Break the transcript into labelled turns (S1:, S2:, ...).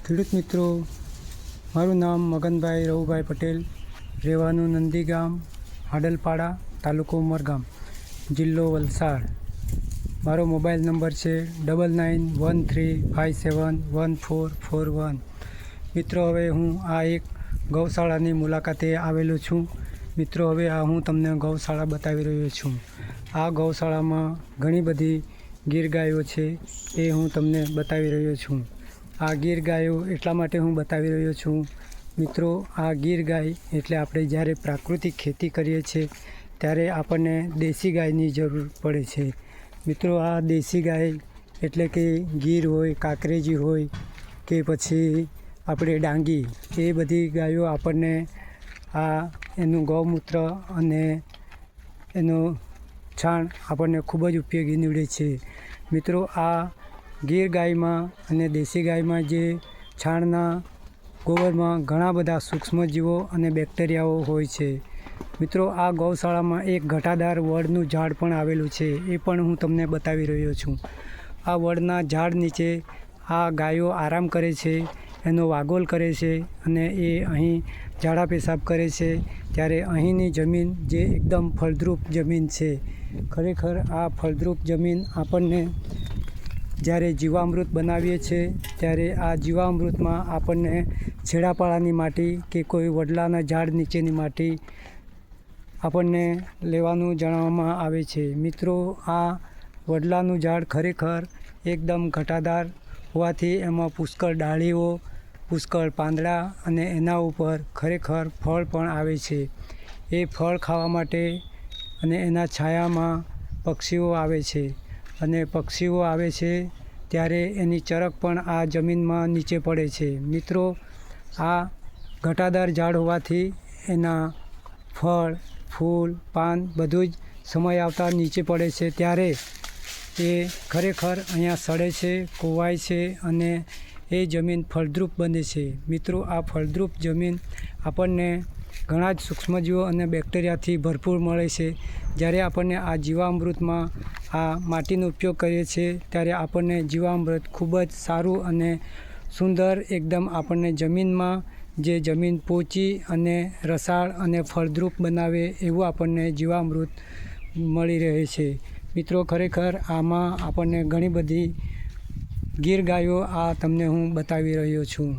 S1: ખેડૂત મિત્રો, મારું નામ મગનભાઈ રવુભાઈ પટેલ, રહેવાનું નંદી ગામ, હાડલપાડા, તાલુકો ઉમરગામ, જિલ્લો વલસાડ. મારો મોબાઈલ નંબર છે 9913571441. મિત્રો, હવે હું આ એક ગૌશાળાની મુલાકાતે આવેલો છું. મિત્રો, હવે હું તમને ગૌશાળા બતાવી રહ્યો છું. આ ગૌશાળામાં ઘણી બધી ગીર ગાયો છે, એ હું તમને બતાવી રહ્યો છું. આ ગીર ગાયો એટલા માટે હું બતાવી રહ્યો છું. મિત્રો, આ ગીર ગાય એટલે આપણે જ્યારે પ્રાકૃતિક ખેતી કરીએ છીએ ત્યારે આપણને દેશી ગાયની જરૂર પડે છે. મિત્રો, આ દેશી ગાય એટલે કે ગીર હોય, કાંકરેજી હોય કે પછી આપણે ડાંગી, એ બધી ગાયો આપણને એનું ગૌમૂત્ર અને એનું છાણ આપણને ખૂબ જ ઉપયોગી નીવડે છે. મિત્રો, આ ગીર ગાયમાં અને દેશી ગાયમાં જે છાણના ગોબરમાં ઘણા બધા સૂક્ષ્મજીવો અને બેક્ટેરિયાઓ હોય છે. મિત્રો, આ ગૌશાળામાં એક ઘટાદાર વડનું ઝાડ પણ આવેલું છે, એ પણ હું તમને બતાવી રહ્યો છું. આ વડના ઝાડ નીચે આ ગાયો આરામ કરે છે, એનો વાગોલ કરે છે અને એ અહીં ઝાડા પેશાબ કરે છે. ત્યારે અહીંની જમીન જે એકદમ ફળદ્રુપ જમીન છે, ખરેખર આ ફળદ્રુપ જમીન આપણને જ્યારે જીવામૃત બનાવીએ છીએ ત્યારે આ જીવામૃતમાં આપણને છેડાપાળાની માટી કે કોઈ વડલાના ઝાડ નીચેની માટી આપણને લેવાનું જણાવવામાં આવે છે. મિત્રો, આ વડલાનું ઝાડ ખરેખર એકદમ ઘટાદાર હોવાથી એમાં પુષ્કળ ડાળીઓ, પુષ્કળ પાંદડા અને એના ઉપર ખરેખર ફળ પણ આવે છે. એ ફળ ખાવા માટે અને એના છાયામાં પક્ષીઓ આવે છે અને પક્ષીઓ આવે છે ત્યારે એની ચરક પણ આ જમીનમાં નીચે પડે છે. મિત્રો, આ ઘટાદાર ઝાડ હોવાથી એના ફળ, ફૂલ, પાન બધું જ સમય આવતા નીચે પડે છે ત્યારે એ ખરેખર અહીંયા સડે છે, કોવાય છે અને એ જમીન ફળદ્રુપ બને છે. મિત્રો, આ ફળદ્રુપ જમીન આપણને ઘણા જ સૂક્ષ્મજીવો અને બેક્ટેરિયાથી ભરપૂર મળે છે. જ્યારે આપણને આ જીવામૃતમાં આ માટીનો ઉપયોગ કરીએ છીએ ત્યારે આપણને જીવામૃત ખૂબ જ સારું અને સુંદર એકદમ આપણને જમીનમાં જે જમીન પોચી અને રસાળ અને ફળદ્રુપ બનાવે એવું આપણને જીવામૃત મળી રહે છે. મિત્રો, ખરેખર આમાં આપણને ઘણી બધી ગીર ગાયો તમને હું બતાવી રહ્યો છું.